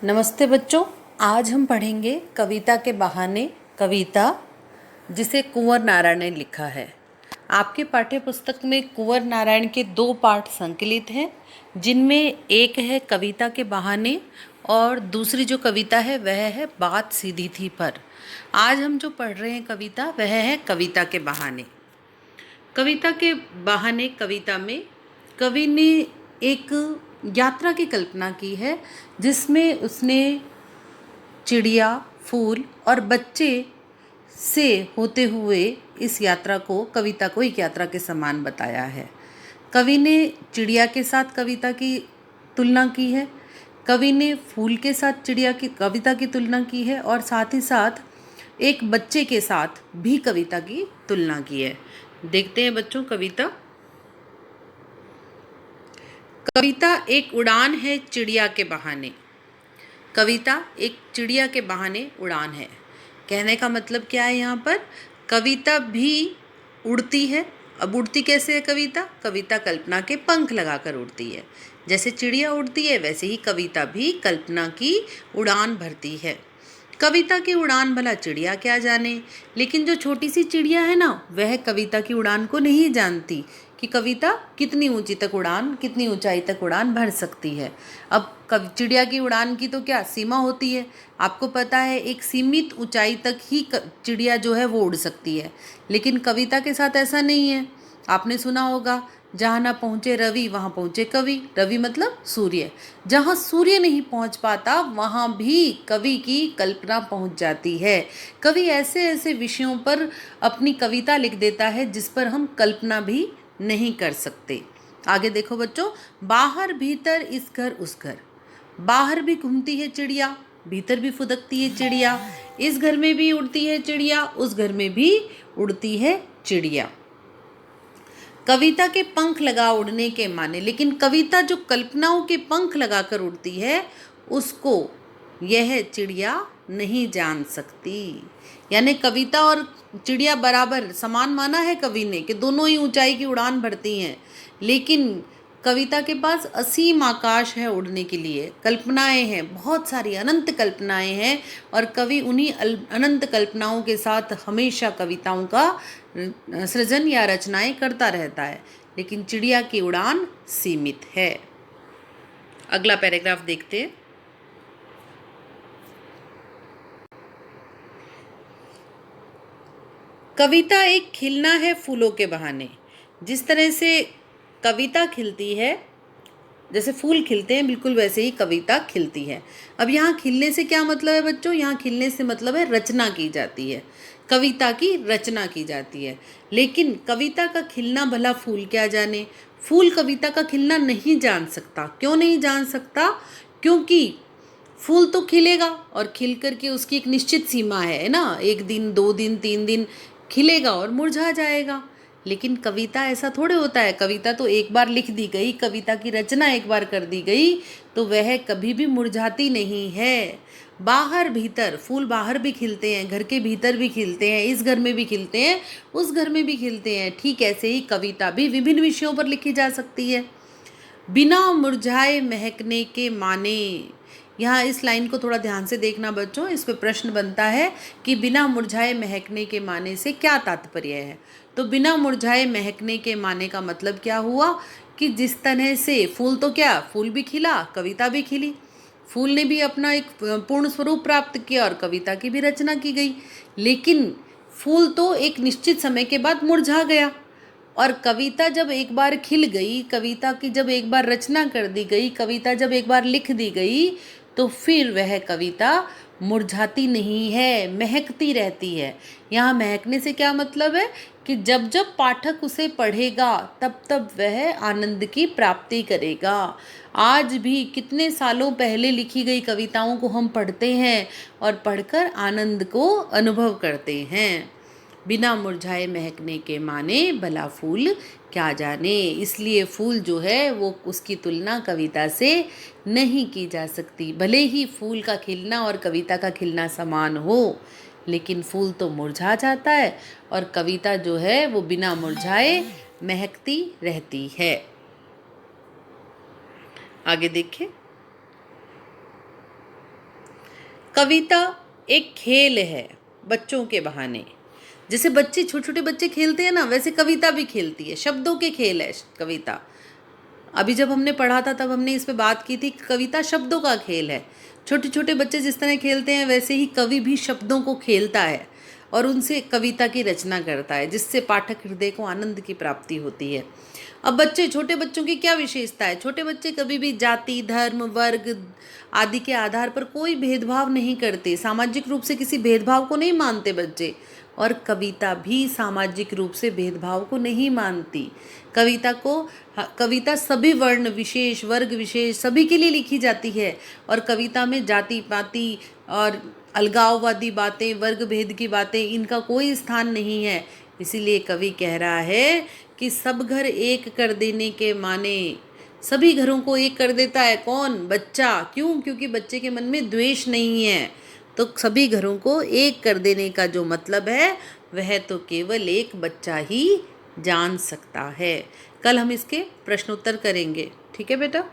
नमस्ते बच्चों। आज हम पढ़ेंगे कविता के बहाने कविता जिसे कुंवर नारायण ने लिखा है। आपके पाठ्य पुस्तक में कुंवर नारायण के 2 पाठ संकलित हैं, जिनमें एक है कविता के बहाने और दूसरी जो कविता है वह है बात सीधी थी पर। आज हम जो पढ़ रहे हैं कविता वह है कविता के बहाने। कविता के बहाने कविता में कवि ने एक यात्रा की कल्पना की है, जिसमें उसने चिड़िया, फूल और बच्चे से होते हुए इस यात्रा को, कविता को एक यात्रा के समान बताया है। कवि ने चिड़िया के साथ कविता की तुलना की है, कवि ने फूल के साथ चिड़िया की कविता की तुलना की है और साथ ही साथ एक बच्चे के साथ भी कविता की तुलना की है। देखते हैं बच्चों कविता। कविता एक उड़ान है चिड़िया के बहाने। कविता एक चिड़िया के बहाने उड़ान है। कहने का मतलब क्या है यहाँ पर? कविता भी उड़ती है। अब उड़ती कैसे है कविता? कविता कल्पना के पंख लगाकर उड़ती है। जैसे चिड़िया उड़ती है वैसे ही कविता भी कल्पना की उड़ान भरती है। कविता की उड़ान भला चिड़िया क्या जाने, लेकिन जो छोटी सी चिड़िया है ना, वह कविता की उड़ान को नहीं जानती कि कविता कितनी ऊंचाई तक उड़ान भर सकती है। अब चिड़िया की उड़ान की तो क्या सीमा होती है? आपको पता है एक सीमित ऊंचाई तक ही चिड़िया जो है वो उड़ सकती है, लेकिन कविता के साथ ऐसा नहीं है। आपने सुना होगा, जहाँ ना पहुँचे रवि वहाँ पहुँचे कवि। रवि मतलब सूर्य। जहाँ सूर्य नहीं पहुँच पाता वहाँ भी कवि की कल्पना पहुँच जाती है। कवि ऐसे ऐसे विषयों पर अपनी कविता लिख देता है जिस पर हम कल्पना भी नहीं कर सकते। आगे देखो बच्चों, बाहर भीतर इस घर उस घर। बाहर भी घूमती है चिड़िया, भीतर भी फुदकती है चिड़िया, इस घर में भी उड़ती है चिड़िया, उस घर में भी उड़ती है चिड़िया। कविता के पंख लगा उड़ने के माने, लेकिन कविता जो कल्पनाओं के पंख लगाकर उड़ती है उसको यह चिड़िया नहीं जान सकती। यानी कविता और चिड़िया बराबर समान माना है कवि ने कि दोनों ही ऊंचाई की उड़ान भरती हैं, लेकिन कविता के पास असीम आकाश है उड़ने के लिए। कल्पनाएं हैं, बहुत सारी अनंत कल्पनाएं हैं और कवि उन्हीं अनंत कल्पनाओं के साथ हमेशा कविताओं का सृजन या रचनाएं करता रहता है, लेकिन चिड़िया की उड़ान सीमित है। अगला पैराग्राफ देखते हैं। कविता एक खिलना है फूलों के बहाने। जिस तरह से कविता खिलती है, जैसे फूल खिलते हैं, बिल्कुल वैसे ही कविता खिलती है। अब यहाँ खिलने से क्या मतलब है बच्चों? यहाँ खिलने से मतलब है रचना की जाती है, कविता की रचना की जाती है। लेकिन कविता का खिलना भला फूल क्या जाने? फूल कविता का खिलना नहीं जान सकता। क्यों नहीं जान सकता? क्योंकि फूल तो खिलेगा और खिल करके उसकी एक निश्चित सीमा है ना, 1 दिन 2 दिन 3 दिन खिलेगा और मुरझा जाएगा। लेकिन कविता ऐसा थोड़े होता है। कविता तो एक बार लिख दी गई, कविता की रचना एक बार कर दी गई तो वह कभी भी मुरझाती नहीं है। बाहर भीतर, फूल बाहर भी खिलते हैं, घर के भीतर भी खिलते हैं, इस घर में भी खिलते हैं, उस घर में भी खिलते हैं। ठीक ऐसे ही कविता भी विभिन्न विषयों पर लिखी जा सकती है। बिना मुरझाए महकने के माने। यहाँ इस लाइन को थोड़ा ध्यान से देखना बच्चों, इस पे प्रश्न बनता है कि बिना मुरझाए महकने के माने से क्या तात्पर्य है। तो बिना मुरझाए महकने के माने का मतलब क्या हुआ कि जिस तरह से फूल तो क्या, फूल भी खिला, कविता भी खिली। फूल ने भी अपना एक पूर्ण स्वरूप प्राप्त किया और कविता की भी रचना की गई, लेकिन फूल तो एक निश्चित समय के बाद मुरझा गया और कविता जब एक बार खिल गई, कविता की जब एक बार रचना कर दी गई, कविता जब एक बार लिख दी गई, तो फिर वह कविता मुरझाती नहीं है, महकती रहती है। यहाँ महकने से क्या मतलब है कि जब जब पाठक उसे पढ़ेगा तब तब वह आनंद की प्राप्ति करेगा। आज भी कितने सालों पहले लिखी गई कविताओं को हम पढ़ते हैं और पढ़कर आनंद को अनुभव करते हैं। बिना मुरझाए महकने के माने भला फूल क्या जाने। इसलिए फूल जो है वो, उसकी तुलना कविता से नहीं की जा सकती। भले ही फूल का खिलना और कविता का खिलना समान हो, लेकिन फूल तो मुरझा जाता है और कविता जो है वो बिना मुरझाए महकती रहती है। आगे देखिए। कविता एक खेल है बच्चों के बहाने। जैसे बच्चे छोटे छोटे बच्चे खेलते हैं ना, वैसे कविता भी खेलती है। शब्दों के खेल है कविता। अभी जब हमने पढ़ा था तब हमने इस पे बात की थी, कविता शब्दों का खेल है। छोटे छोटे बच्चे जिस तरह खेलते हैं वैसे ही कवि भी शब्दों को खेलता है और उनसे कविता की रचना करता है, जिससे पाठक हृदय को आनंद की प्राप्ति होती है। अब बच्चे, छोटे बच्चों की क्या विशेषता है? छोटे बच्चे कभी भी जाति, धर्म, वर्ग आदि के आधार पर कोई भेदभाव नहीं करते, सामाजिक रूप से किसी भेदभाव को नहीं मानते बच्चे। और कविता भी सामाजिक रूप से भेदभाव को नहीं मानती। कविता सभी वर्ण विशेष, वर्ग विशेष सभी के लिए लिखी जाती है। और कविता में जाति पाति और अलगाववादी बातें, वर्ग भेद की बातें, इनका कोई स्थान नहीं है। इसीलिए कवि कह रहा है कि सब घर एक कर देने के माने। सभी घरों को एक कर देता है कौन? बच्चा। क्यों? क्योंकि बच्चे के मन में द्वेष नहीं है। तो सभी घरों को एक कर देने का जो मतलब है वह तो केवल एक बच्चा ही जान सकता है। कल हम इसके प्रश्नोत्तर करेंगे। ठीक है बेटा?